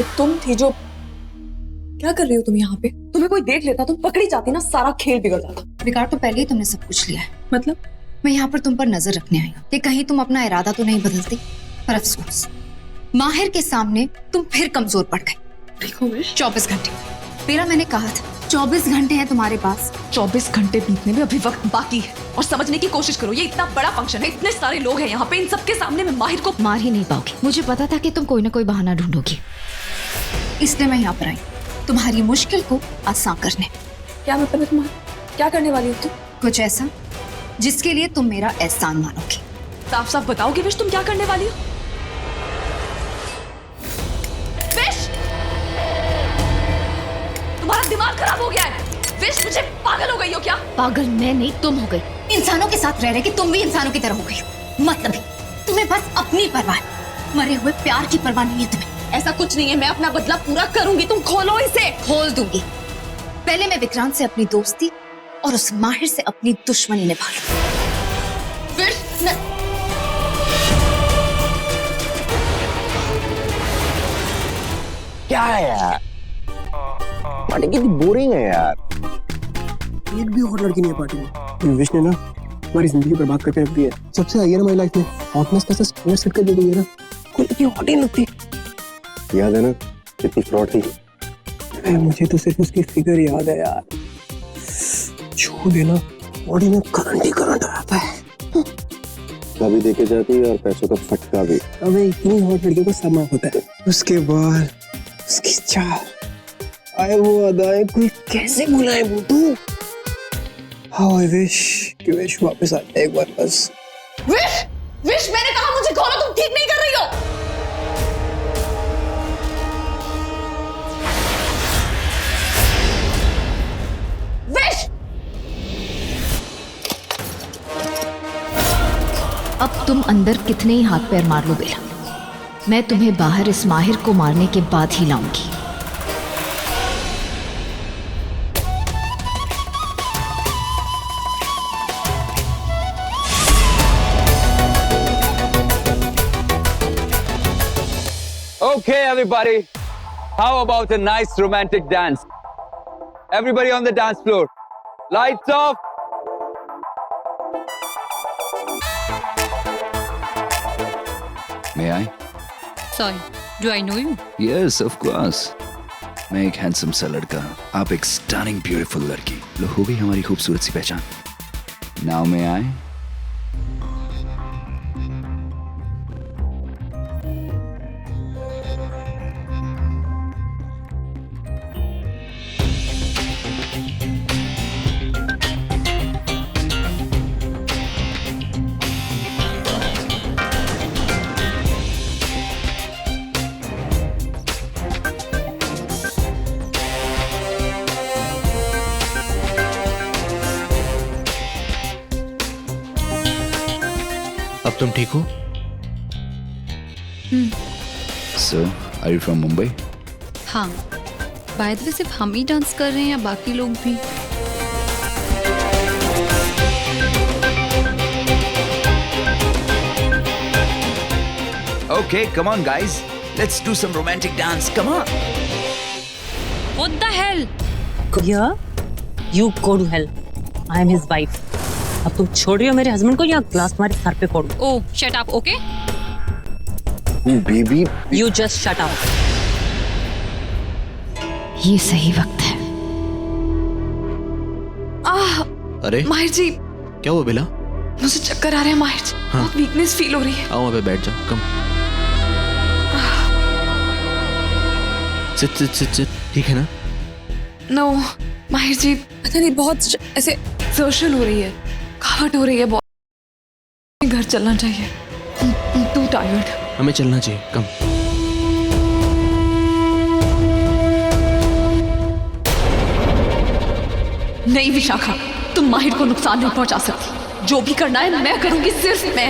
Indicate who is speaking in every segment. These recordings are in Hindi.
Speaker 1: तो तुम थी जो, क्या कर रही हो तुम यहाँ पे? तुम्हें कोई देख लेता, तुम पकड़ी जाती ना, सारा खेल बिगड़ जाता।
Speaker 2: बिगाड़ तो पहले ही तुमने सब कुछ लिया है।
Speaker 1: मतलब?
Speaker 2: मैं यहाँ पर तुम पर नजर रखने आई हूँ कि कहीं तुम अपना इरादा तो नहीं बदलती। पर अफसोस, माहिर के सामने तुम फिर कमजोर पड़ गई।
Speaker 1: ठीक हो विश?
Speaker 2: 24 घंटे मेरा, मैंने कहा था 24 घंटे हैं तुम्हारे पास।
Speaker 1: 24 घंटे बीतने में अभी वक्त बाकी है, और समझने की कोशिश करो, ये इतना बड़ा फंक्शन है, इतने सारे लोग हैं यहाँ पे, इन सबके सामने मैं माहिर को
Speaker 2: मार ही नहीं पाओगी। मुझे पता था कि तुम कोई ना कोई बहाना ढूंढोगी, इसलिए मैं यहाँ पर आई तुम्हारी मुश्किल को आसान करने।
Speaker 1: क्या मतलब है तुम्हारा? क्या करने वाली हो तुम?
Speaker 2: कुछ ऐसा जिसके लिए तुम मेरा एहसान मानोगी।
Speaker 1: साफ साफ बताओगे विश, तुम क्या करने वाली हो? विश, तुम्हारा दिमाग खराब हो गया है। विश, मुझे पागल हो गई हो क्या?
Speaker 2: पागल मैं नहीं, तुम हो गई। इंसानों के साथ रह रहे कि तुम भी इंसानों की तरह हो गई हो। मतलब तुम्हें बस अपनी परवाह है, मरे हुए प्यार की परवाह नहीं है तुम्हें।
Speaker 1: ऐसा कुछ नहीं है, मैं अपना बदला पूरा करूंगी, तुम खोलो इसे।
Speaker 2: खोल दूंगी। पहले मैं विक्रांत से अपनी दोस्ती और उस माहिर से अपनी दुश्मनी निभा लूं।
Speaker 3: क्या है यार, पार्टी कितनी बोरिंग है यार।
Speaker 4: एक भी और लड़की नहीं है पार्टी में। विश ने ना हमारी जिंदगी बर्बाद करके रख दी है। सबसे आई है ना हमारी लाइफ में, हॉटनेस का स्टैंडर्ड सेट कर दी है ना, कोई लड़की हॉट ही नहीं लगती।
Speaker 3: याद है ना कितनी फ्रॉड थी?
Speaker 4: मुझे तो सिर्फ उसकी फिगर याद है यार, छू देना बॉडी में करंट ही करंट आता है।
Speaker 3: कभी देखे जाती है और पैसों का फटका भी।
Speaker 4: अबे इतनी हॉट लड़कियों को समा होता है, उसके बाद उसकी चाल, आए वो अदाएं, कोई कैसे बुलाए वो तू। हाउ आई विश कि विश वापस आ जाए एक बार बस।
Speaker 1: विश, विश, मैंने कहा मुझे खोलो, तुम ठीक नहीं कर रही हो। विश,
Speaker 2: अब तुम अंदर कितने ही हाथ पैर मार लो बेला, मैं तुम्हें बाहर इस माहिर को मारने के बाद ही लाऊंगी।
Speaker 5: Okay, everybody. How about a nice romantic dance? Everybody on the dance floor. Lights off.
Speaker 6: May I?
Speaker 7: Sorry, do I know you?
Speaker 6: Yes, of course. मैं एक हैंडसम सा लड़का, आप एक स्टनिंग ब्यूटीफुल लड़की। लो हो गई हमारी खूबसूरत सी पहचान। Now may I?
Speaker 4: अब तुम ठीक हो?
Speaker 6: So, are you from Mumbai?
Speaker 7: हाँ, बाय द वे सिर्फ हम ही डांस कर रहे हैं या बाकी लोग भी?
Speaker 6: Okay, come on guys. Let's do some romantic dance. Come on.
Speaker 7: What the hell?
Speaker 8: Yeah? You go to hell. I am his wife. अब तुम छोड़ रही हो मेरे हस्बैंड को या ग्लास तुम्हारे सर पे फोड़?
Speaker 7: Oh, shut up, okay?
Speaker 3: Baby,
Speaker 8: You just shut up.
Speaker 2: ये सही वक्त है।
Speaker 4: अरे
Speaker 1: माहिर जी,
Speaker 4: क्या हुआ बेला?
Speaker 1: मुझे चक्कर आ रहे हैं माहिर जी। बहुत वीकनेस फील हो रही है।
Speaker 4: आओ वहाँ पे बैठ जाओ, कम। सिट सिट सिट सिट, ठीक है ना?
Speaker 1: नो माहिर जी, पता नहीं बहुत ऐसे एक्सर्शन हो रही है, घावट हो रही है बहुत। घर चलना चाहिए, टू टायर्ड।
Speaker 4: हमें चलना चाहिए, कम।
Speaker 1: नहीं विशाखा, तुम माहिर को नुकसान नहीं पहुंचा सकती। जो भी करना है मैं करूंगी, सिर्फ मैं।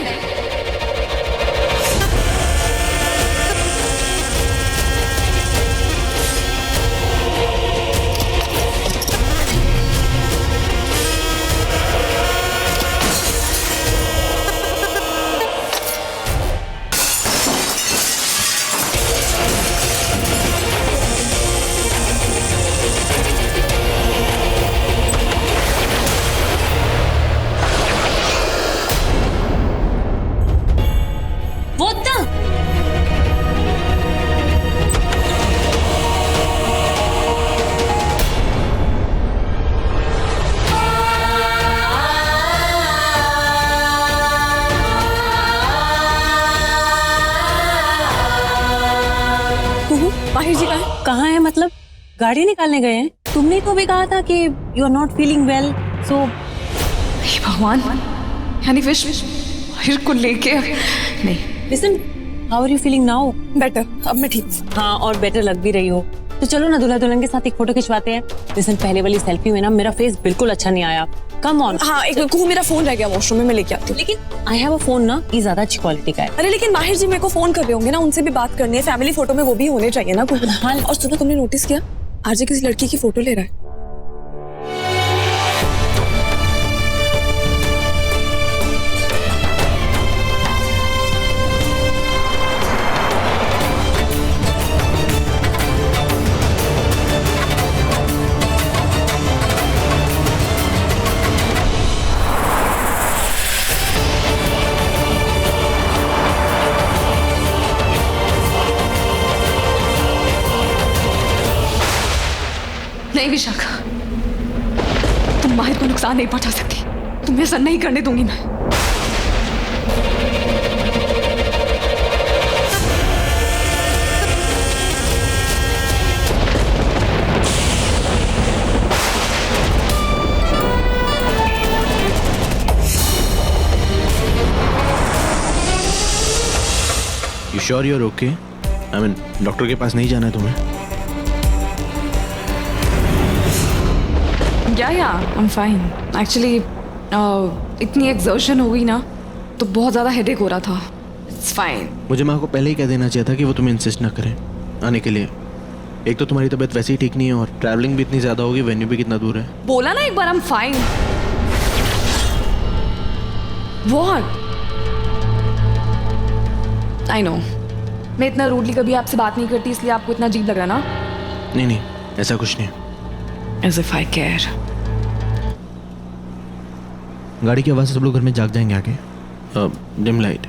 Speaker 1: माहिर जी कहाँ
Speaker 8: कहाँ है मतलब? गाड़ी निकालने गए हैं? तुमने तो भी कहा था कि you are not feeling well, so
Speaker 1: हे भगवान, यानी फिश माहिर को लेके नहीं।
Speaker 8: Listen, how are you feeling now?
Speaker 1: Better, अब मैं ठीक हूँ।
Speaker 8: हाँ, और बेटर लग भी रही हो। तो चलो ना दूल्हा दुल्हन के साथ एक फोटो खिंचवाते हैं। लिसन, पहले वाली सेल्फी में ना मेरा फेस बिल्कुल अच्छा नहीं आया। Come on.
Speaker 1: हाँ, एक को मेरा फोन रह गया वॉशरूम में, मैं लेके आती हूँ।
Speaker 8: लेकिन आई हैव अ फोन ना, ये ज्यादा अच्छी क्वालिटी का है।
Speaker 1: अरे लेकिन माहिर जी मेरे को फोन कर रहे होंगे ना, उनसे भी बात करनी है। फैमिली फोटो में वो भी होने चाहिए ना कुछ। हाँ, और सुनो, तुमने नोटिस किया आरजे किसी लड़की की फोटो ले रहा है? नहीं विशाखा, तुम माहिर को नुकसान नहीं पहुंचा सकती। तुम्हें ऐसा नहीं करने दूंगी मैं।
Speaker 9: You sure you're okay? I mean, doctor के पास नहीं जाना है तुम्हें?
Speaker 1: या I'm fine. Actually, इतनी एक्सर्शन हो गई ना तो बहुत ज़्यादा हेडेक हो रहा था। It's fine.
Speaker 9: मुझे माँ को पहले ही कह देना चाहिए था कि वो तुम्हें इंसिस्ट ना करें आने के लिए। एक तो तुम्हारी तबीयत वैसे ही ठीक नहीं है और ट्रैवलिंग भी इतनी ज़्यादा होगी, वेन्यू भी कितना दूर है।
Speaker 1: बोला ना एक बार I'm fine. What? I know. मैं इतना रूडली कभी आपसे बात नहीं करती, इसलिए आपको इतना अजीब लग रहा ना?
Speaker 9: नहीं, ऐसा कुछ नहीं।
Speaker 1: As if I care.
Speaker 9: गाड़ी की आवाज़ से सब लोग घर में जाग जाएंगे आगे। Dim light.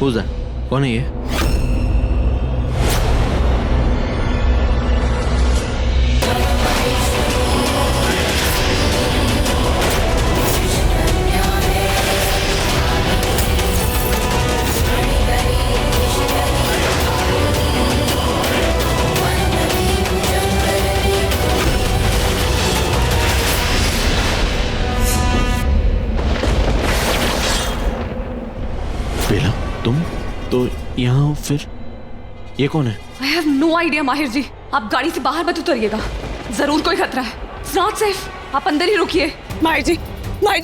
Speaker 9: Who's that? कौन है ये? बेला, तुम तो यहाँ फिर ये कौन है?
Speaker 1: I have no idea माहिर जी। आप गाड़ी से बाहर मत उतरिएगा, जरूर कोई खतरा है। It's not safe. आप अंदर ही रुकिए। माहिर जी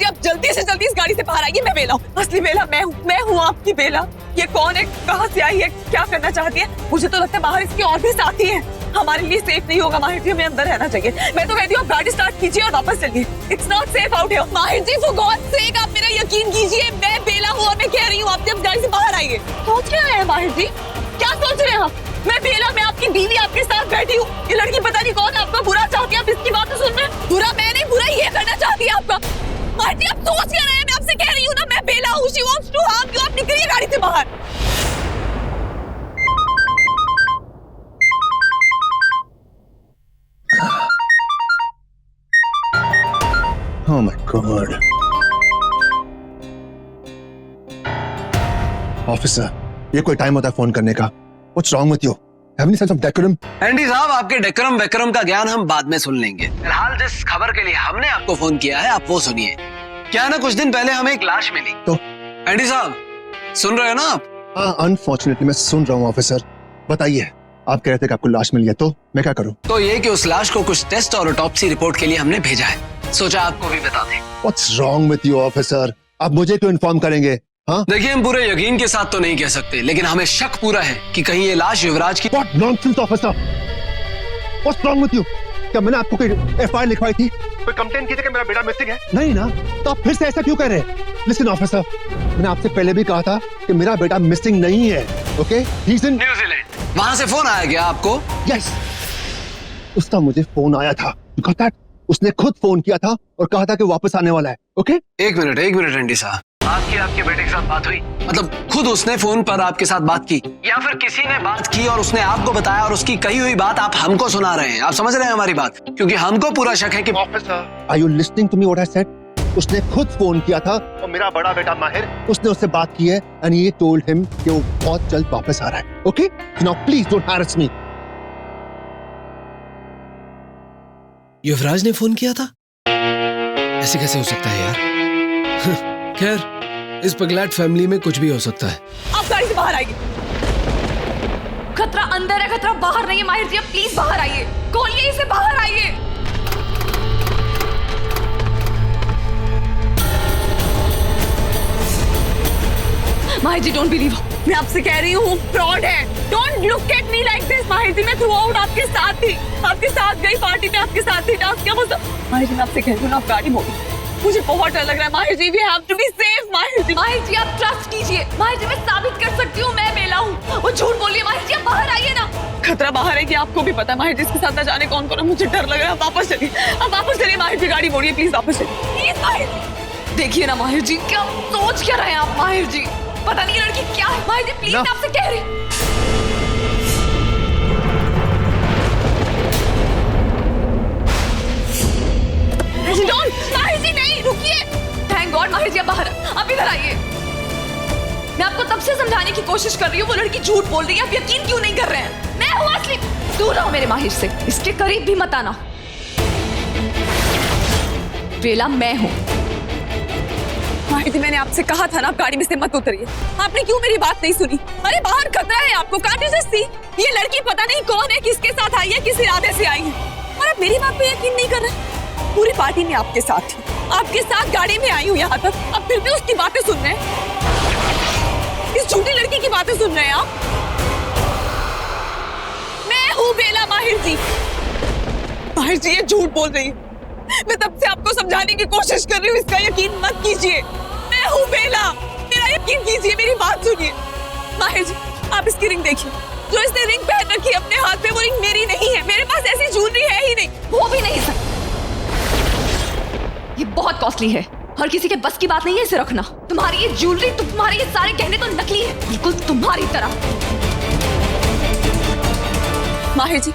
Speaker 1: आप जल्दी से जल्दी इस गाड़ी से बाहर आइए। मैं बेला हूँ, असली बेला मैं हूँ आपकी बेला। ये कौन है, कहाँ से आई है, क्या करना चाहती है? मुझे तो लगता है बाहर इसके और भी साथी हैं। हमारे लिए सेफ नहीं होगा माहिर जी, हमें अंदर रहना चाहिए। मैं तो कहती हूँ आप गाड़ी स्टार्ट कीजिए और वापस चलिए। It's not safe out here. माहिर जी फॉर गॉड सेक आप मेरा यकीन कीजिए, मैं बेला हूँ और मैं कह रही हूँ आप जब गाड़ी से बाहर आइए। सोच क्या रहे हैं माहिर जी, क्या सोच रहे हैं आप? मैं बेला, मैं आपकी बीवी, आपके साथ बैठी हूँ। ये लड़की पता नहीं कौन आपका बुरा चाहती है, आप इसकी बातें सुन रहे हैं। बुरा मैं नहीं, बुरा ये करना चाहती है आपका। माहिर जी आप सोच क्या रहे हैं? मैं आपसे कह रही हूँ ना, मैं बेला हूँ। She wants to harm you. आप निकलिए गाड़ी से बाहर।
Speaker 3: Oh my God. Officer, ये कोई टाइम होता है फोन करने का? What's wrong with you? Have any sense of decorum?
Speaker 10: Andy साहब, आपके डेकोरम वेकोरम का ज्ञान हम बाद में सुन लेंगे। फिलहाल जिस खबर के लिए हमने आपको फोन किया है आप वो सुनिए। क्या ना, कुछ दिन पहले हमें एक लाश मिली।
Speaker 3: तो
Speaker 10: एंडी साहब सुन रहे हो ना आप?
Speaker 3: हाँ, अनफॉर्चुनेटली मैं सुन रहा हूँ ऑफिसर। बताइए, आप कह रहे थे कि आपको लाश मिली है, तो मैं क्या करूँ?
Speaker 10: तो ये कि उस लाश को कुछ टेस्ट और ऑटोप्सी रिपोर्ट के लिए हमने भेजा है, सोचा आपको भी बता दें।
Speaker 3: What's wrong with you officer? आप मुझे क्यों इन्फॉर्म करेंगे? हाँ?
Speaker 10: देखिए, हम पूरे यकीन के साथ तो नहीं कह सकते, लेकिन हमें शक पूरा है कि कहीं ये लाश युवराज की।
Speaker 3: What nonsense officer? What's wrong with you? क्या मैंने आपको कोई एफआईआर लिखवाई थी? कोई कंप्लेंट की थी कि मेरा बेटा मिसिंग है? नहीं ना, तो आप फिर से ऐसा क्यों कर रहे हैं? लिसन ऑफिसर, मैंने आपसे पहले भी कहा था कि मेरा बेटा मिसिंग नहीं है। Okay, he is in
Speaker 10: New Zealand. वहां से फोन आया क्या आपको?
Speaker 3: यस, उसका मुझे फोन आया था। You got that? उसने खुद फोन किया था और कहा था कि वापस आने वाला है। ओके?
Speaker 10: एक मिनट एंडी साहब, आपकी आपके बेटे के साथ बात हुई? मतलब खुद उसने फोन पर आपके साथ बात की या फिर किसी ने बात की और उसने आपको बताया और उसकी कही हुई बात आप हमको सुना रहे हैं? आप समझ रहे हैं हमारी बात? क्योंकि हमको पूरा शक है कि
Speaker 3: are you listening to me what I said? उसने खुद फोन किया था और मेरा बड़ा बेटा माहिर उसने उससे बात की है एंड ये टोल्ड हिम कि वो बहुत जल्द वापस आ रहा है. Okay, now please don't harass me.
Speaker 4: Yuvraj ने फोन किया था? ऐसे कैसे हो सकता है यार? खैर, इस पगलैट फैमिली में कुछ भी हो सकता है.
Speaker 1: आप गाड़ी से बाहर आइए. खतरा अंदर है, खतरा बाहर नहीं है. माहिर जी, आप प्लीज बाहर आइए. खोलिए इसे, बाहर आइए. माहिर जी, डोंट बिलीव. मैं आपसे कह रही हूँ फ्रॉड है. Don't look at me like this. माहिर जी, मैं थ्रू आउट आपके साथ थी, आपके साथ गई पार्टी में, आपके साथ थी डांस किया. माहिर जी, मैं आपसे कह रही हूँ ना, आप गाड़ी मोड़ी. मुझे बहुत डर लग रहा है Mahir ji. We have to be safe Mahir ji. Mahir जी, आप ट्रस्ट कीजिए. माहिर जी, मैं साबित कर सकती हूँ मैं बेला हूँ. वो झूठ बोल रही है. माहिर जी, आप बाहर आइए ना. खतरा बाहर है कि आपको भी पता है. माहिर जी, इसके साथ न जाने कौन कौन है. मुझे डर लग रहा है. वापस चलिए, अब वापस चलिए. माहिर जी, गाड़ी मोड़िए प्लीज. वापस चलिए प्लीज. माहिर देखिए ना माहिर जी, क्या सोच क्या रहे हैं आप. माहिर जी, पता नहीं ये लड़की क्या है. माहिर जी प्लीज, मैं आपसे कह रही हूँ. माहिर जी नहीं, रुकिए. Thank God. माहिर जी, आप बाहर, आप इधर आइए. मैं आपको तब से समझाने की कोशिश कर रही हूँ. वो लड़की झूठ बोल रही है. आप यकीन क्यों नहीं कर रहे हैं? मैं हूँ असली. दूर रहो मेरे माहिर से. इसके करीब भी मत आना. बेला मैं हूँ. माहिर जी, मैंने आपसे कहा था ना, आप गाड़ी में से मत उतरिए. आपने क्यों मेरी बात नहीं सुनी? अरे बाहर खतरा है आपको. Can't you just see? ये लड़की पता नहीं कौन है, किसके साथ आई है, किस इरादे से आई है, और आप मेरी बात पे यकीन नहीं कर रहे. पूरी पार्टी में आपके साथ थी, आपके साथ गाड़ी में आई हूँ यहाँ तक. अब फिर भी उसकी बातें सुन रहे हैं. इस झूठी लड़की की बातें सुन रहे हैं आप. मैं हूँ बेला. माहिर जी, माहिर जी, ये झूठ बोल रही है. मैं तब से आपको समझाने की कोशिश कर रही हूँ. इसका यकीन मत कीजिए. मैं हूँ बेला. मेरा यकीन कीजिए, मेरी बात सुनिए. माहिर जी, आप इसकी रिंग देखिए. जो इसने रिंग पहन रखी है अपने हाथ में, वो रिंग मेरी नहीं है. मेरे पास ऐसी ज्वेलरी है ही नहीं. वो भी नहीं सर. ये बहुत कॉस्टली है. हर किसी के बस की बात नहीं है इसे रखना. तुम्हारी ये ज्वेलरी, तुम्हारे ये सारे गहने तो नकली है, बिल्कुल तुम्हारी तरह. माहिर जी,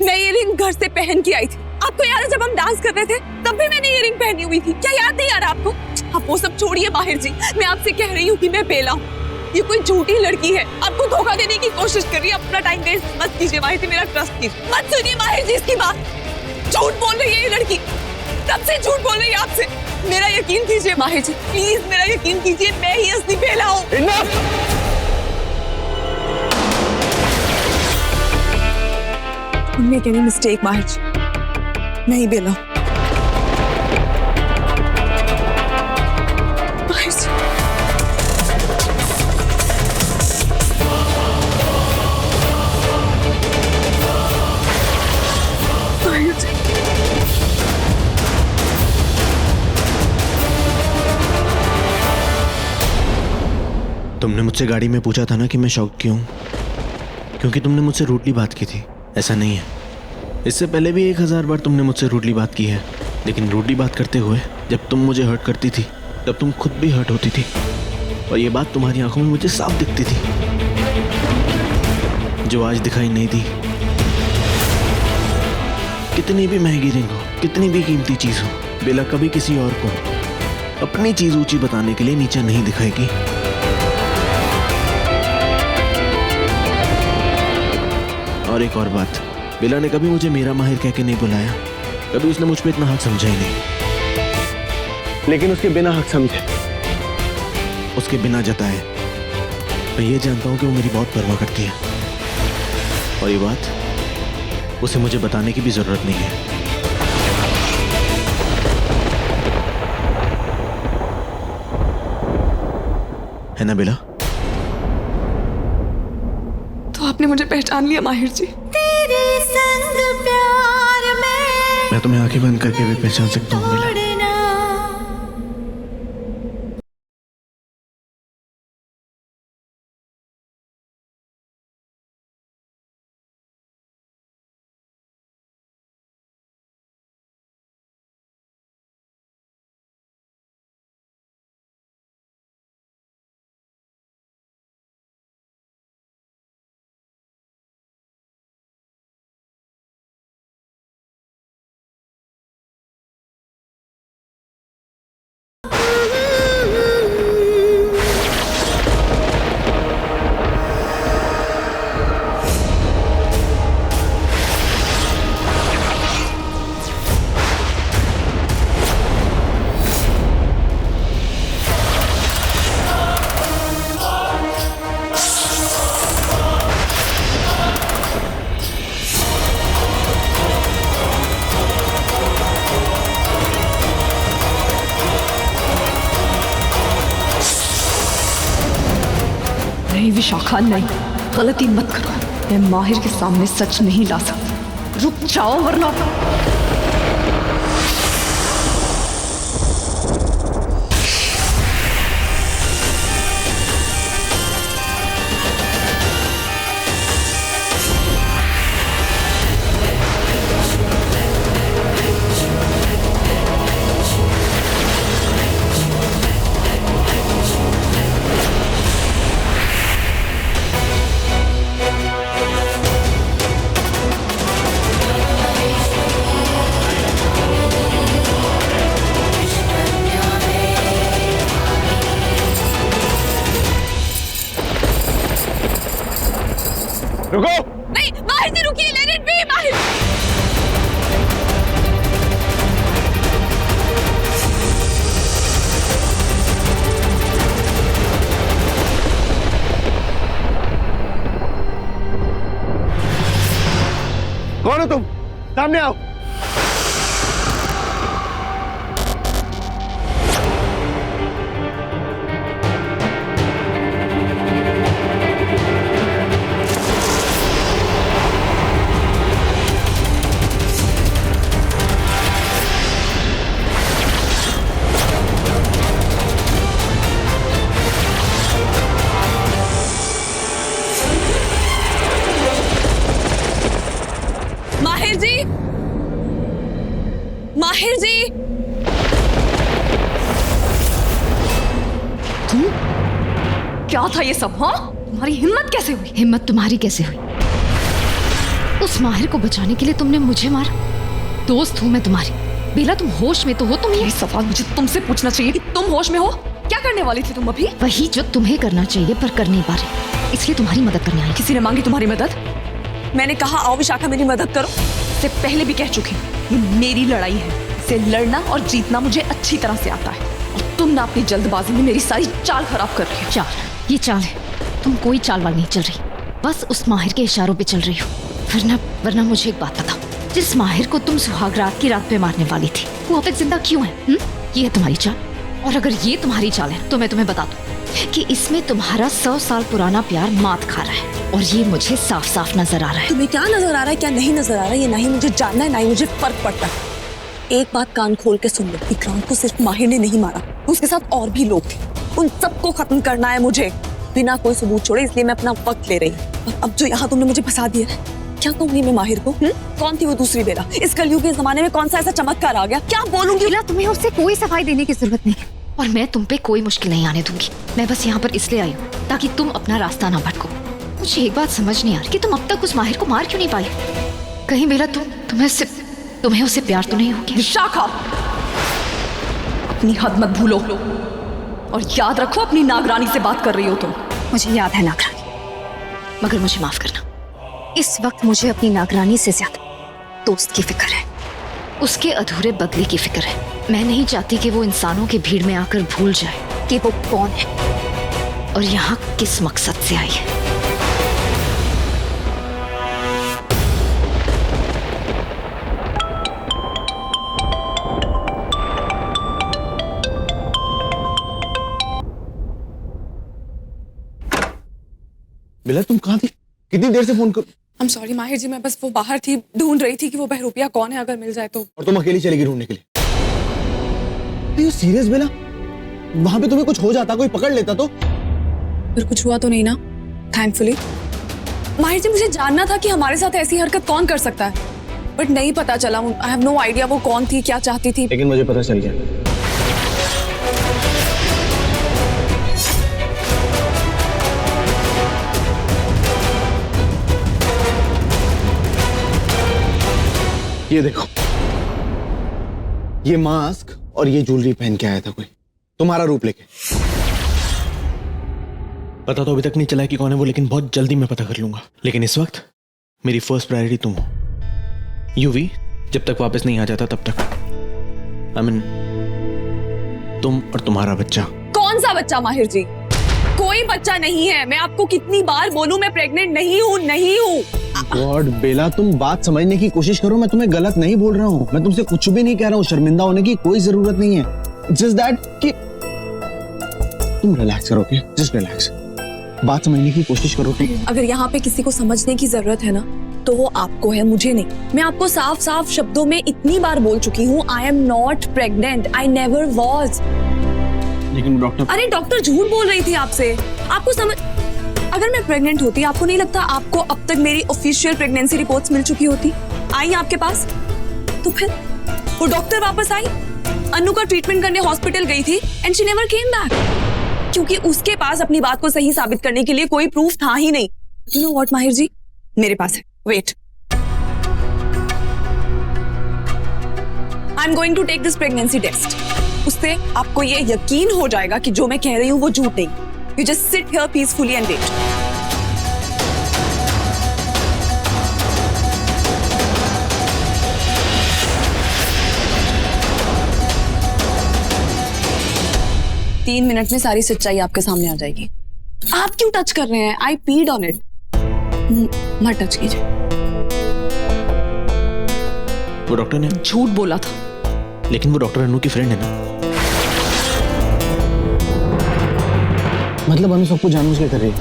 Speaker 1: मैं ये रिंग घर से पहन के आई थी. आपको याद है जब हम डांस कर रहे थे, तब भी मैंने ये रिंग पहनी हुई थी. क्या याद नहीं आ रहा आपको? आप वो सब छोड़िए माहिर जी. मैं आपसे कह रही हूँ कि मैं बेला हूँ. ये कोई झूठी लड़की है, आपको धोखा देने की कोशिश कर रही है. अपना टाइम वेस्ट मत कीजिए माहिर जी. मेरा ट्रस्ट कीजिए. मत सुनिए माहिर जी इसकी बात. झूठ बोल रही है ये लड़की. तब से झूठ बोल रही है आपसे. मेरा यकीन कीजिए माहिर जी, प्लीज मेरा यकीन कीजिए. मैं ही असली बेला हूँ. Don't make any mistake, माहिर जी. मैं ही बेला हूँ. माहिर जी, माहिर जी.
Speaker 9: तुमने मुझसे गाड़ी में पूछा था ना कि मैं शॉक क्यों? क्योंकि तुमने मुझसे रूडली बात की थी. ऐसा नहीं है. इससे पहले भी 1000 बार तुमने मुझसे रूडली बात की है. लेकिन रूडली बात करते हुए जब तुम मुझे हर्ट करती थी, तब तुम खुद भी हर्ट होती थी. और ये बात तुम्हारी आंखों में मुझे साफ दिखती थी, जो आज दिखाई नहीं दी. कितनी भी महंगी रिंग हो, कितनी भी कीमती चीज हो, बेला कभी किसी और को अपनी चीज ऊंची बताने के लिए नीचा नहीं दिखाएगी. और एक और बात, बेला ने कभी मुझे मेरा माहिर कह के नहीं बुलाया. कभी उसने मुझ पे इतना हक समझा ही नहीं.
Speaker 4: लेकिन उसके बिना हक समझे,
Speaker 9: उसके बिना जताए, मैं ये जानता हूँ कि वो मेरी बहुत परवाह करती है. और ये बात उसे मुझे बताने की भी जरूरत नहीं है. है ना बेला?
Speaker 1: तो आपने मुझे पहचान लिया माहिर जी.
Speaker 2: तेरे संग प्यार में
Speaker 9: मैं तुम्हें आंखें बंद करके भी पहचान सकता हूँ बेला.
Speaker 1: नहीं विशाखा, नहीं, गलती मत करो। मैं माहिर के सामने सच नहीं ला सकती। रुक जाओ वरना।
Speaker 5: रुको।
Speaker 1: नहीं माहिर जी रुकिए, लेट इट बी माहिर।
Speaker 3: कौन हो तुम? सामने आओ।
Speaker 1: माहिर जी, माहिर जी, तुम क्या था ये सब? हाँ, तुम्हारी हिम्मत कैसे हुई?
Speaker 2: हिम्मत तुम्हारी कैसे हुई? उस माहिर को बचाने के लिए तुमने मुझे मारा। दोस्त हूँ मैं तुम्हारी। बेला तुम होश में तो हो? तुम
Speaker 1: ये सवाल मुझे तुमसे पूछना चाहिए कि तुम होश में हो? क्या करने वाली थी तुम अभी?
Speaker 2: वही जो तुम्हें करना चाहिए पर कर नहीं पा रहे, इसलिए तुम्हारी मदद करने आई।
Speaker 1: किसी ने मांगी तुम्हारी मदद? मैंने कहा आओ विशाखा मेरी मदद करो। इससे पहले भी कह चुकी हूँ, ये मेरी लड़ाई है। इसे लड़ना और जीतना मुझे अच्छी तरह से आता है। और तुम ना अपनी जल्दबाजी में मेरी सारी चाल खराब कर रही हो।
Speaker 2: चाल? ये चाल है? तुम कोई चालबाज नहीं चल रही, बस उस माहिर के इशारों पे चल रही हो। वरना मुझे एक बात बताओ, जिस माहिर को तुम सुहाग रात की रात पे मारने वाली थी, वो अब तक जिंदा क्यों है? ये है तुम्हारी चाल? और अगर ये तुम्हारी चाल है तो मैं तुम्हें बता दूं कि इसमें तुम्हारा 100 साल पुराना प्यार मात खा रहा है, और ये मुझे साफ साफ नजर आ रहा है।
Speaker 1: तुम्हें क्या नजर आ रहा है, क्या नहीं नजर आ रहा है, ये ना ही मुझे जानना है ना ही मुझे फर्क पड़ता है। एक बात कान खोल के सुन लो, विक्रांत को सिर्फ माहिर ने नहीं मारा, उसके साथ और भी लोग थे। उन सबको खत्म करना है मुझे, बिना कोई सबूत छोड़े, इसलिए मैं अपना वक्त ले रही हूँ। अब जो यहाँ तुमने मुझे फंसा दिया है, क्या कहूंगी मैं माहिर को? कौन थी वो दूसरी बेला? इस कलयुग के जमाने में कौन सा ऐसा चमत्कार आ गया? क्या बोलूंगी?
Speaker 2: बेला, तुम्हें उससे कोई सफाई देने की जरूरत नहीं है, और मैं तुम पे कोई मुश्किल नहीं आने दूंगी। मैं बस यहाँ पर इसलिए आई हूँ ताकि तुम अपना रास्ता ना भटको। मुझे एक बात समझ नहीं आ रही कि तुम अब तक उस माहिर को मार क्यों नहीं पाई? कहीं बेला तुम्हें उससे प्यार तो नहीं हो गया?
Speaker 1: विशाखा, अपनी हद मत भूलो, और याद रखो अपनी नागरानी से बात कर रही हो तुम।
Speaker 2: मुझे याद है नागरानी, मगर मुझे माफ करना, इस वक्त मुझे अपनी नागरानी से ज्यादा दोस्त की फिक्र है, उसके अधूरे बदले की फिक्र है। मैं नहीं चाहती कि वो इंसानों की भीड़ में आकर भूल जाए कि वो कौन है और यहाँ किस मकसद से आई है।
Speaker 9: बेला, तुम कहाँ थी? कितनी देर से फोन कर?
Speaker 1: I'm sorry माहिर जी, मैं बस वो बाहर थी, ढूंढ रही थी कि वो बहरूपिया कौन है, अगर मिल जाए तो।
Speaker 9: और तुम अकेली चली गई ढूंढने के लिए? यू सीरियस बेला? वहां पे तुम्हें कुछ हो जाता, कोई पकड़ लेता तो?
Speaker 1: फिर कुछ हुआ तो नहीं ना, थैंकफुली। माहिर जी, मुझे जानना था कि हमारे साथ ऐसी हरकत कौन कर सकता है, बट नहीं पता चला। आई हैव नो आइडिया वो कौन थी, क्या चाहती थी।
Speaker 9: लेकिन मुझे पता चल गया। ये देखो, ये मास्क और ये ज्वेलरी पहन के आया था कोई, तुम्हारा रूप लेके। पता तो अभी तक नहीं चला कि कौन है वो, लेकिन बहुत जल्दी मैं पता कर लूंगा। लेकिन इस वक्त मेरी फर्स्ट प्रायोरिटी तुम हो। यूवी जब तक वापस नहीं आ जाता तब तक, आई मीन तुम और तुम्हारा बच्चा।
Speaker 1: कौन सा बच्चा माहिर जी? कोई बच्चा नहीं है। मैं आपको कितनी बार बोलूं, मैं प्रेग्नेंट नहीं हूँ, नहीं हूँ।
Speaker 9: गॉड बेला, तुम बात समझने की कोशिश करो। मैं तुम्हें गलत नहीं बोल रहा हूँ, मैं तुमसे कुछ भी नहीं कह रहा हूँ। शर्मिंदा होने की कोई जरूरत नहीं है। जस्ट दैट कि तुम रिलैक्स करो, ओके? Just relax.
Speaker 4: बात समझने की कोशिश करो तुम।
Speaker 1: अगर यहाँ पे किसी को समझने की जरूरत है ना तो वो आपको है, मुझे नहीं। मैं आपको साफ साफ शब्दों में इतनी बार बोल चुकी हूँ, I am not pregnant, I never was.
Speaker 4: लेकिन डॉक्टर,
Speaker 1: अरे डॉक्टर झूठ बोल रही थी आपसे, आपको समझ। अगर मैं प्रेग्नेंट होती, आपको नहीं लगता आपको अब तक मेरी ऑफिशियल प्रेगनेंसी रिपोर्ट्स मिल चुकी होती? आई आपके पास? तो फिर वो डॉक्टर वापस आई, अनु का ट्रीटमेंट करने हॉस्पिटल गई थी and she never came back, क्योंकि उसके पास अपनी बात को सही साबित करने के लिए कोई प्रूफ था ही नहीं। यू नो व्हाट माहिर जी, मेरे पास है, wait. I am going to take this pregnancy test. उससे आपको ये यकीन हो जाएगा कि जो मैं कह रही हूँ वो झूठ नहीं। You just sit here peacefully and wait. तीन मिनट में सारी सच्चाई आपके सामने आ जाएगी। आप क्यों टच कर रहे हैं? आई पीड ऑन इट। मत टच कीजिए।
Speaker 9: वो डॉक्टर ने
Speaker 1: झूठ बोला था।
Speaker 9: लेकिन वो डॉक्टर अनु की फ्रेंड है ना।
Speaker 4: मतलब अनु सब कुछ जानबूझ के कर रही है?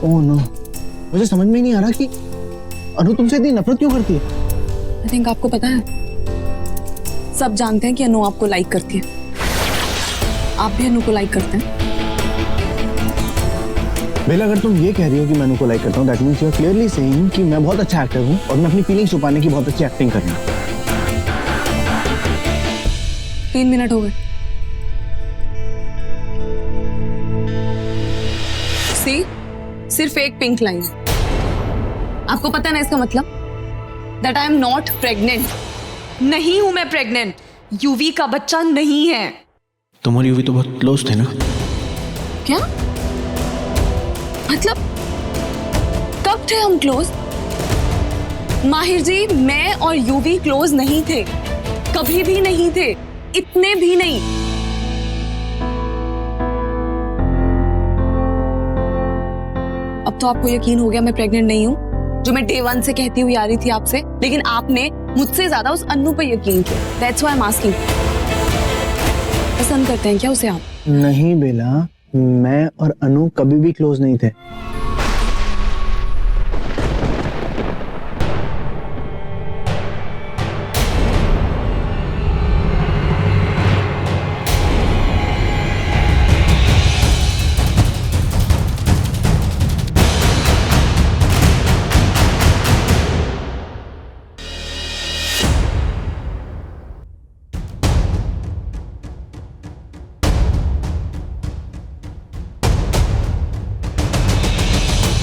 Speaker 4: ओह नो, मुझे समझ में ही नहीं आ रहा कि अनु तुमसे इतनी नफरत क्यों करती है।
Speaker 1: आई थिंक आपको पता है, सब जानते हैं कि अनु आपको लाइक करती है। आप भी अनु को लाइक करते हैं?
Speaker 4: बेला, अगर तुम ये कह रही हो कि मैं अनु को लाइक करता हूँ, that means you are clearly saying कि मैं बहुत अच्छा एक्टर हूँ और मैं अपनी फीलिंग्स छुपाने की बहुत अच्छी एक्टिंग कर रहा हूँ।
Speaker 1: 3 मिनट हो गए। सी, सिर्फ एक पिंक लाइन। आपको पता है ना इसका मतलब? That I am not pregnant. नहीं हूं मैं प्रेग्नेंट। यूवी का बच्चा नहीं है।
Speaker 9: तुम और यूवी तो बहुत क्लोज थे ना।
Speaker 1: क्या मतलब? कब थे हम क्लोज? माहिर जी, मैं और यूवी क्लोज नहीं थे, कभी भी नहीं थे, इतने भी नहीं। अब तो आपको यकीन हो गया मैं प्रेग्नेंट नहीं हूं, जो मैं डे 1 से कहती हुई आ रही थी आपसे। लेकिन आपने मुझसे ज्यादा उस अन्नू पर यकीन किया। That's why I am asking. पसंद करते हैं क्या उसे आप?
Speaker 4: नहीं बेला, मैं और अनु कभी भी क्लोज नहीं थे।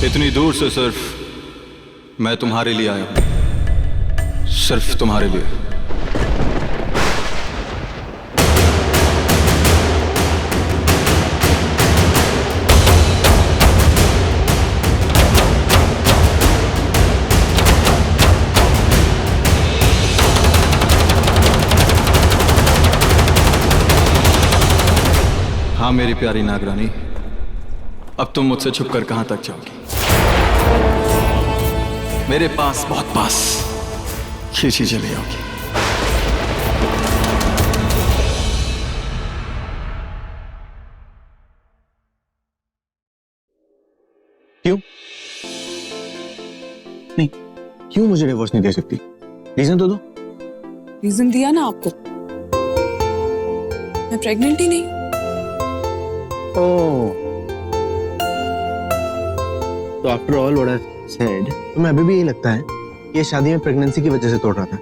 Speaker 11: इतनी दूर से सिर्फ मैं तुम्हारे लिए आया हूं, सिर्फ तुम्हारे लिए। हाँ मेरी प्यारी नागरानी, अब तुम मुझसे छुपकर कहां तक जाओगी? मेरे पास, बहुत पास खींची चली आओगी।
Speaker 4: क्यों नहीं? क्यों मुझे डिवोर्स नहीं दे सकती? रीजन तो दो।
Speaker 1: रीजन दिया ना आपको, मैं प्रेग्नेंट ही नहीं।
Speaker 4: ओह, तो after all what I said, तुम्हें अभी भी यही लगता है कि ये शादी में प्रेगनेंसी की वजह से तोड़ रहा था?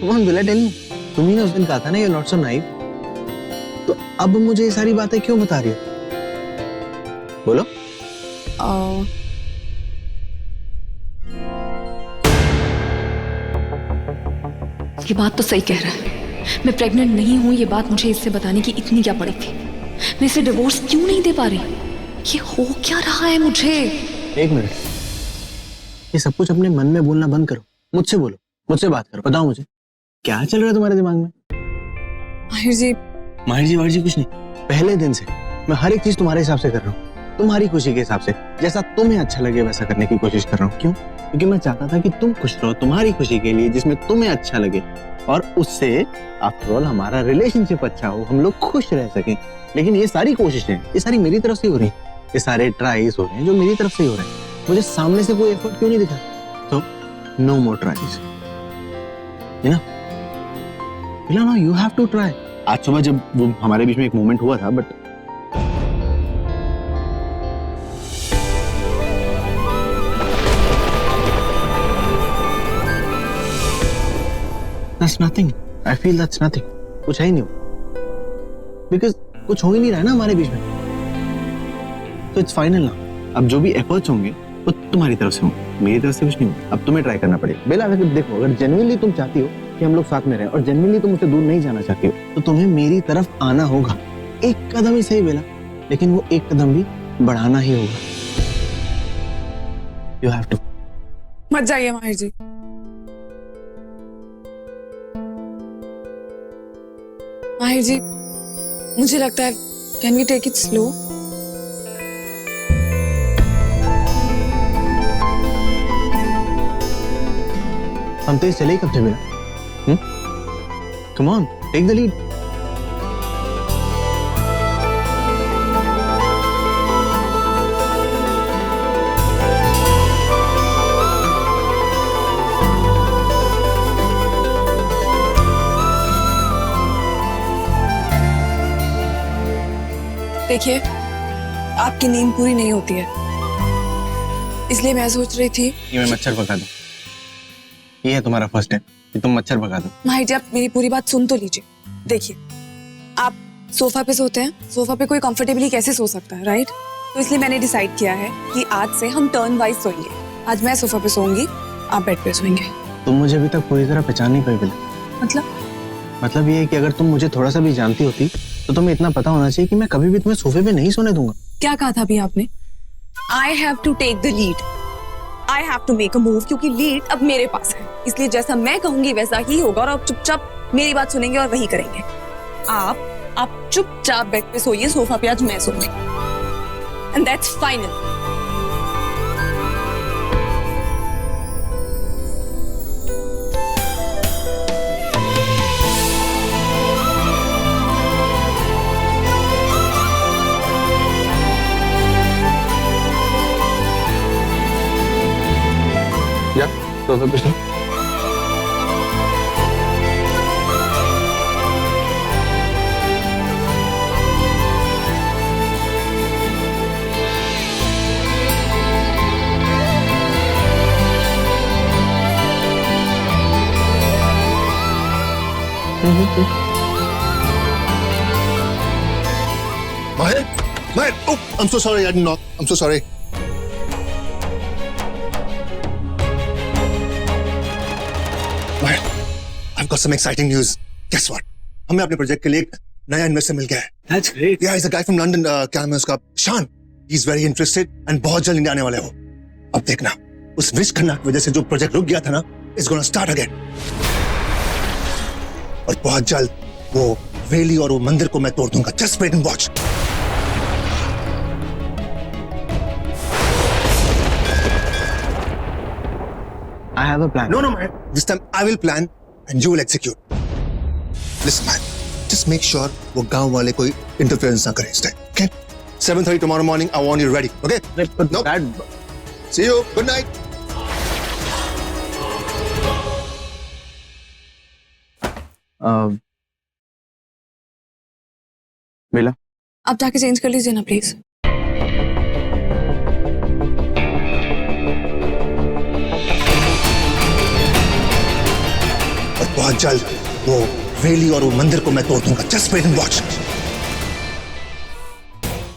Speaker 4: कौन विला टेल मी? तुम ही ने उस दिन कहा था ना यू नॉट सो नाइव। तो अब मुझे ये सारी बातें क्यों बता रही हो? बोलो।
Speaker 1: ये बात तो सही कह रहा है, मैं प्रेग्नेंट नहीं हूं। ये बात मुझे इससे बताने की इतनी क्या पड़ी थी? मैं इसे डिवोर्स क्यों नहीं दे पा रही? ये हो क्या रहा है मुझे?
Speaker 4: एक मिनट, ये सब कुछ अपने मन में बोलना बंद करो, मुझसे बोलो, मुझसे बात करो। बताओ मुझे क्या चल रहा है तुम्हारे दिमाग में?
Speaker 1: माहिर जी
Speaker 4: वाहिर जी कुछ नहीं। पहले दिन से मैं हर एक चीज तुम्हारे हिसाब से कर रहा हूँ, तुम्हारी खुशी के हिसाब से। जैसा तुम्हें अच्छा लगे वैसा करने की कोशिश कर रहा हूँ। क्यों? क्योंकि मैं चाहता था कि तुम खुश रहो, तुम्हारी खुशी के लिए, जिसमें तुम्हें अच्छा लगे, और उससे आफ्टर ऑल हमारा रिलेशनशिप अच्छा हो, हम लोग खुश रह सकें। लेकिन ये सारी कोशिशें, ये सारी मेरी तरफ से हो रही,
Speaker 9: ये सारे ट्राइज हो रहे हैं जो मेरी तरफ से ही हो रहे हैं, मुझे सामने से कोई एफर्ट क्यों नहीं दिखा? तो no more tries, you know, no you have to try. आज सुबह जब वो हमारे बीच में एक मोमेंट हुआ था, but that's nothing. I feel that's nothing. कुछ है ही नहीं, बिकॉज कुछ हो ही नहीं रहा है ना हमारे बीच में, तो इट्स फाइनल ना। अब जो भी एफर्ट्स होंगे वो तुम्हारी तरफ से होंगे, मेरी तरफ से कुछ नहीं होगा। अब तुम्हें ट्राई करना पड़ेगा। बेला, अगर देखो, अगर जेन्युइनली तुम चाहती हो कि हम लोग साथ में रहें और जेन्युइनली तुम मुझसे दूर नहीं जाना चाहती हो, तो तुम्हें मेरी तरफ आना होगा। एक कदम ही सही बेला, लेकिन वो एक कदम भी बढ़ाना ही होगा। You have to.
Speaker 1: मत जाइए माहिर जी। माहिर जी, मुझे लगता है can we take it slow?
Speaker 9: हम तेज चले ही कब थे Bela? Come on, take the lead.
Speaker 1: देखिए, आपकी नींद पूरी नहीं होती है, इसलिए मैं सोच रही थी
Speaker 9: ये मैं मच्छर भगा दूं। ये है तुम्हारा फर्स्ट टाइम कि तुम मच्छर भगा दो।
Speaker 1: माहिर जी, आप मेरी पूरी बात सुन तो लीजिए। देखिए, आप सोफा पे सोते हैं, सोफा पे कोई कंफर्टेबली कैसे सो सकता है, राइट? तो इसलिए मैंने डिसाइड किया है कि आज से हम टर्न वाइज सोएंगे। आज मैं सोफा पे सोऊंगी, आप बेड पे सोएंगे।
Speaker 9: तुम मुझे अभी तक पूरी तरह पहचान नहीं पाई बेला। मतलब ये है कि अगर तुम मुझे थोड़ा सा भी जानती होती तो तुम्हें इतना पता होना चाहिए कि मैं कभी भी तुम्हें सोफे पे नहीं सोने दूंगा।
Speaker 1: क्या कहा था अभी आपने? I have to take the lead. I have to make a move, क्योंकि लीड अब मेरे पास है, इसलिए जैसा मैं कहूंगी वैसा ही होगा और आप चुपचाप मेरी बात सुनेंगे और वही करेंगे। आप चुपचाप बेड पे सोइए, सोफा पे आज मैं सोऊंगी, and that's final.
Speaker 9: सोफे पे सो।
Speaker 3: Mahir, oh, I'm so sorry, I didn't knock. I'm so sorry. Mahir, I've got some exciting news. Guess what? हमें अपने प्रोजेक्ट के लिए एक नया इन्वेस्टर मिल गया है।
Speaker 10: That's great.
Speaker 3: Yeah, he's a guy from London. क्या नाम है उसका? शान. He's very interested and बहुत जल्द इंडिया आने वाले हो। अब देखना, उस विश खन्ना की वजह से जो प्रोजेक्ट रुक गया था ना, it's gonna start again. और बहुत जल्द वो वेली और वो मंदिर को मैं तोड़ दूंगा। Just wait and watch.
Speaker 9: I have a plan.
Speaker 3: No, man. This time I will plan and you will execute. Listen, man. Just make sure वो गांव वाले कोई interference ना करें इस time. Okay? 7:30 tomorrow morning. I want you ready. Okay?
Speaker 9: But
Speaker 3: Nope.
Speaker 9: Dad,
Speaker 3: See you. Good night.
Speaker 9: बेला,
Speaker 1: आप जाके चेंज कर लीजिए ना प्लीज।
Speaker 3: और बहुत जल्द वो वेली और वो मंदिर को मैं तोड़ दूंगा। Just wait and watch.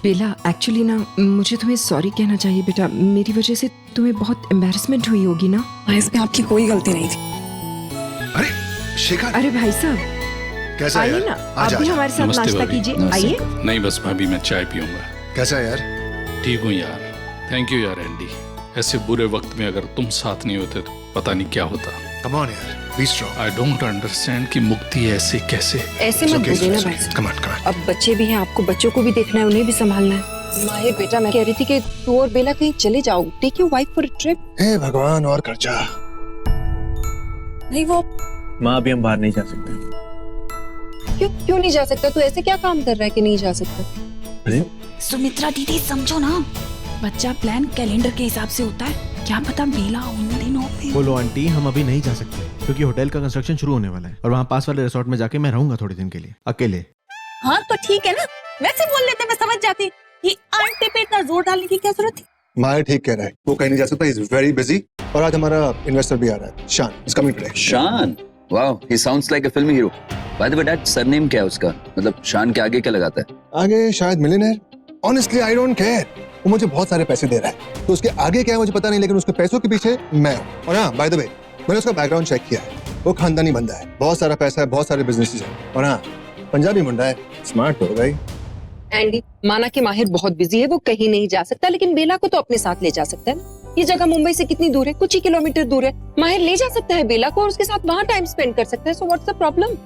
Speaker 12: Bela, actually ना मुझे तुम्हें सॉरी कहना चाहिए बेटा। मेरी वजह से तुम्हें बहुत एम्बैरेसमेंट हुई होगी ना।
Speaker 1: इसमें आपकी कोई गलती नहीं थी।
Speaker 3: अरे शेखर,
Speaker 12: अरे भाई साहब,
Speaker 3: कैसा है
Speaker 12: आइए
Speaker 3: यार?
Speaker 12: ना, आप भी हमारे साथ नाश्ता कीजिए। आइए।
Speaker 13: नहीं बस भाभी, मैं चाय पीऊंगा।
Speaker 3: कैसा है यार?
Speaker 13: ठीक हूँ यार, थैंक यू यार एंडी। ऐसे बुरे वक्त में अगर तुम साथ नहीं होते तो पता नहीं क्या होता।
Speaker 3: Come on यार, be strong.
Speaker 13: I don't understand कि मुक्ति ऐसे कैसे।
Speaker 7: ऐसे मत बोलिए ना भाई साहब।
Speaker 3: Come on, come on.
Speaker 7: अब बच्चे भी हैं, आपको बच्चों को भी देखना है, उन्हें भी संभालना है। माहिर बेटा, मैं कह रही थी कि तू और बेला कहीं चले जाओ। Take your wife for a trip.
Speaker 3: हे भगवान, और खर्चा।
Speaker 1: नहीं वो
Speaker 9: माँ अभी हम बाहर नहीं जा सकते।
Speaker 7: क्यों नहीं जा सकता? तू ऐसे क्या काम कर रहा है कि नहीं जा सकता?
Speaker 1: सुमित्रा दीदी समझो ना, बच्चा प्लान कैलेंडर के हिसाब से होता है, क्या पता बेला उन दिनों पे।
Speaker 9: बोलो आंटी, हम अभी नहीं जा सकते क्योंकि होटल का कंस्ट्रक्शन शुरू होने वाला है और वहाँ पास वाले रिसोर्ट में जाके मैं रहूंगा थोड़े दिन के लिए अकेले।
Speaker 1: हाँ तो ठीक है ना, वैसे बोल लेते मैं समझ जाती, ये आंटी पे इतना जोर डालने की क्या जरूरत थी।
Speaker 3: माहिर ठीक कह रहा है, वो कहीं नहीं जा सकता, इज वेरी बिजी। और आज हमारा इन्वेस्टर भी आ रहा है, Shan, is coming today.
Speaker 6: Shan, wow, he sounds like a filmy hero. By the way dad, surname क्या है उसका? मतलब शान के आगे क्या लगाता है?
Speaker 3: आगे शायद millionaire. Honestly I don't care, वो मुझे बहुत सारे पैसे दे रहा है, तो उसके आगे क्या है मुझे पता नहीं, लेकिन उसके पैसों के पीछे मैं हूँ। और हाँ, बाय द वे, मैंने उसका बैकग्राउंड चेक किया है, वो खानदानी बंदा है, बहुत सारा पैसा है, बहुत सारे बिजनेसेस है, और हाँ, पंजाबी मुंडा है, स्मार्ट हो गई।
Speaker 7: एंडी, माना कि माहिर बहुत बिजी है, वो कहीं नहीं जा सकता, लेकिन बेला को तो अपने साथ ले जा सकता है ना। ये जगह मुंबई से कितनी दूर है? कुछ ही किलोमीटर दूर है। माहिर ले जा सकता है बेला को और उसके साथ वहाँ टाइम स्पेंड कर सकता है। So what's the problem?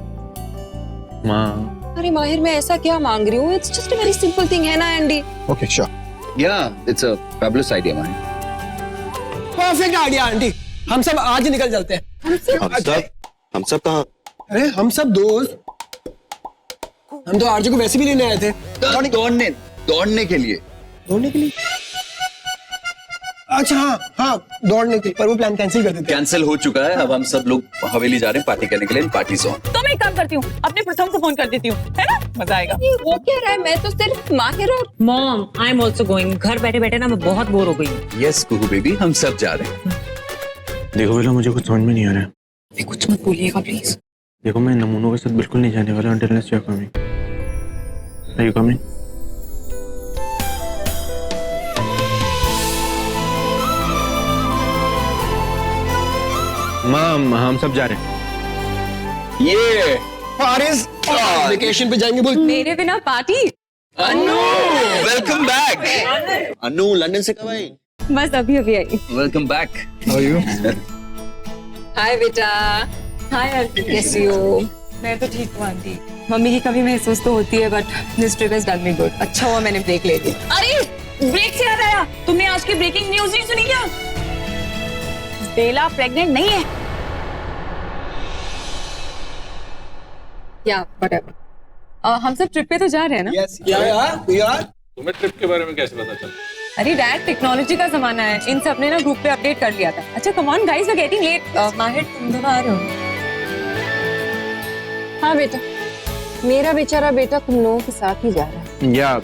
Speaker 9: माँ,
Speaker 7: अरे माहिर, मैं ऐसा क्या मांग रही हूँ? It's just a very simple thing, है ना एंडी?
Speaker 3: Okay sure.
Speaker 6: या, इट्स अ फैबुलस आइडिया माहिर।
Speaker 4: परफेक्ट आइडिया आंटी, हम सब आज ही निकल चलते हैं।
Speaker 3: हम सब कहाँ?
Speaker 4: अरे हम सब दोस्त, हम तो आरजे को वैसे भी लेने आए थे।
Speaker 6: दौड़ने के लिए।
Speaker 4: दौड़ने के लिए? अच्छा हाँ, दौड़ने के लिए, पर वो प्लान कैंसिल कर देते।
Speaker 6: कैंसिल हो चुका है, अब हम सब लोग हवेली जा रहे हैं पार्टी करने के लिए। Party on.
Speaker 1: तो मैं एक काम करती हूँ, अपने प्रथम को फोन कर देती हूँ, है ना, मजा आएगा।
Speaker 7: वो कह रहा है, मैं तो सिर्फ माहिर और
Speaker 8: mom, I am also going. घर बैठे बैठे ना मैं बहुत बोर हो गई हूँ।
Speaker 6: यस कुहू बेबी, हम सब जा रहे हैं।
Speaker 9: देखो बेला, मुझे कुछ समझ में नहीं आ रहा है।
Speaker 7: कुछ मत बोलिएगा प्लीज।
Speaker 9: देखो, मैं नमूनों के साथ बिल्कुल नहीं जाने वाला until unless you are coming. Are you coming? माम, हम सब जा रहे हैं।
Speaker 6: ये
Speaker 4: फारिस वेकेशन पे जाएंगे बोल।
Speaker 1: मेरे बिना party?
Speaker 6: Anu, welcome back. Anu London से कब आई?
Speaker 1: बस अभी अभी आई।
Speaker 6: Welcome back.
Speaker 3: How are you?
Speaker 7: Hi बेटा।
Speaker 1: हाय आंटी,
Speaker 7: कैसी हो?
Speaker 1: मैं तो ठीक हूँ आंटी। मम्मी की कभी महसूस तो होती है, but this trip has done me good. अच्छा हुआ मैंने ब्रेक ले लिया। अरे ब्रेक से याद आया, तुमने आज की ब्रेकिंग न्यूज़ नहीं सुनी क्या? बेला प्रेग्नेंट नहीं है।
Speaker 7: या व्हाटएवर।
Speaker 1: हम सब ट्रिप पे तो जा रहे हैं ना?
Speaker 4: यस यार।
Speaker 13: तुम्हें ट्रिप के बारे में कैसे पता चला?
Speaker 1: अरे डैड, टेक्नोलॉजी का जमाना है, इन सब ने ना ग्रुप पे अपडेट कर लिया था। अच्छा come on guys, we are getting late. Mahir, तुम दोनों आ रहे हो?
Speaker 7: हाँ बेटा, मेरा बेचारा बेटा तुम लोगों के साथ ही जा रहा है।
Speaker 9: या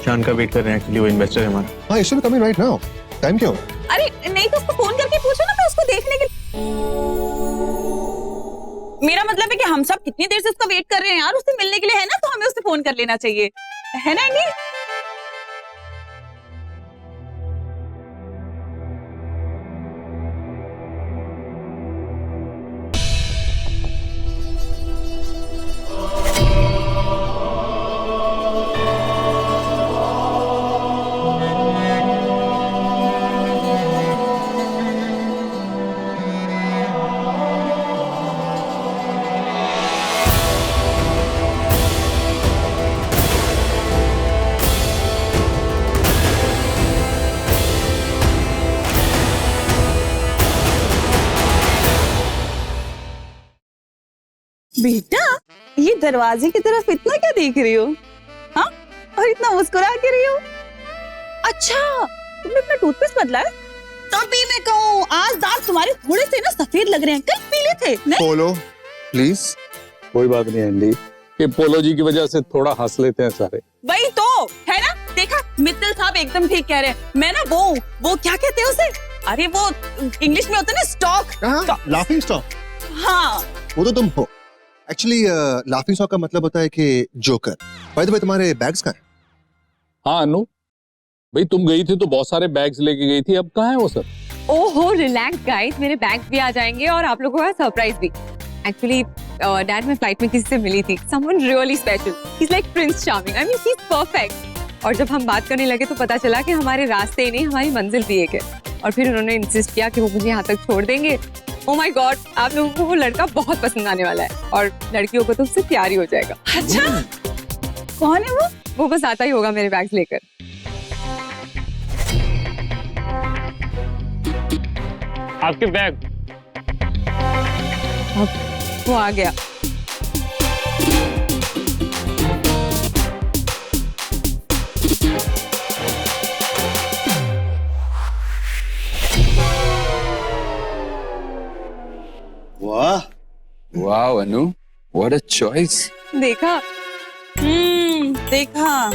Speaker 9: शान का वेट कर रहे हैं, एक्चुअली वो इन्वेस्टर है हमारा।
Speaker 3: हाँ, it's coming right now. Time क्या हो?
Speaker 1: अरे नहीं तो उसको फोन करके पूछो ना, मैं उसको देखने के। मेरा मतलब है कि हम सब कितनी देर से उसका वेट कर रहे हैं यार, उससे मिलने के लिए, है ना, तो हमें उससे फोन कर लेना चाहिए, है ना एंडी? बेटा, ये दरवाजे की तरफ इतना क्या देख रही हो? हाँ, और इतना मुस्कुरा के रही हो? अच्छा, तुमने अपना टूथपेस्ट बदला है? तभी मैं कहूँ, आज दांत तुम्हारे थोड़े से ना सफेद लग रहे हैं, कल पीले थे नहीं?
Speaker 3: बोलो प्लीज।
Speaker 13: कोई बात नहीं एंडी, ये पोलो जी की वजह से थोड़ा हंस लेते हैं सारे।
Speaker 1: वही तो है ना, देखा मित्तल साहब एकदम ठीक कह रहे हैं। मैं ना वो क्या कहते हैं उसे? अरे वो इंग्लिश में होता है ना, स्टॉक।
Speaker 3: Laughing stock?
Speaker 1: हाँ,
Speaker 3: वो तो तुम हो। एक्चुअली लाफिंग स्टॉक का मतलब होता है कि जोकर। बाय द वे, तुम्हारे बैग्स कहाँ हैं?
Speaker 13: हाँ अनु भाई, तुम गई थी तो बहुत सारे बैग्स लेके गई थी, अब कहाँ है वो सब?
Speaker 1: ओहो रिलैक्स गाइस, मेरे बैग भी आ जाएंगे और आप लोगों का सरप्राइज भी। एक्चुअली डैड, मैं फ्लाइट में किसी से मिली थी, someone really special. He is like Prince charming, I mean he is perfect. और जब हम बात करने लगे तो पता चला कि हमारे रास्ते ही नहीं, हमारी मंजिल भी एक है। और फिर उन्होंने इंसिस्ट किया कि वो मुझे यहाँ तक छोड़ देंगे। ओ माय गॉड, आप लोगों को वो लड़का बहुत पसंद आने वाला है और लड़कियों को तो उससे प्यार ही हो जाएगा। अच्छा, कौन है वो? वो बस आता ही होगा मेरे बैग्स लेकर।
Speaker 13: आपके बैग।
Speaker 1: अब वो आ गया।
Speaker 5: Wow Anu, what a choice.
Speaker 1: देखा? देखा।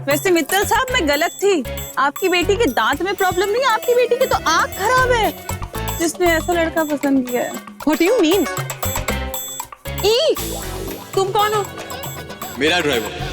Speaker 1: वैसे मित्तल साहब मैं गलत थी। आपकी बेटी के दांत में प्रॉब्लम नहीं, आपकी बेटी की तो आंख खराब है, जिसने ऐसा लड़का पसंद किया है। What do you mean? तुम कौन हो?
Speaker 11: मेरा ड्राइवर।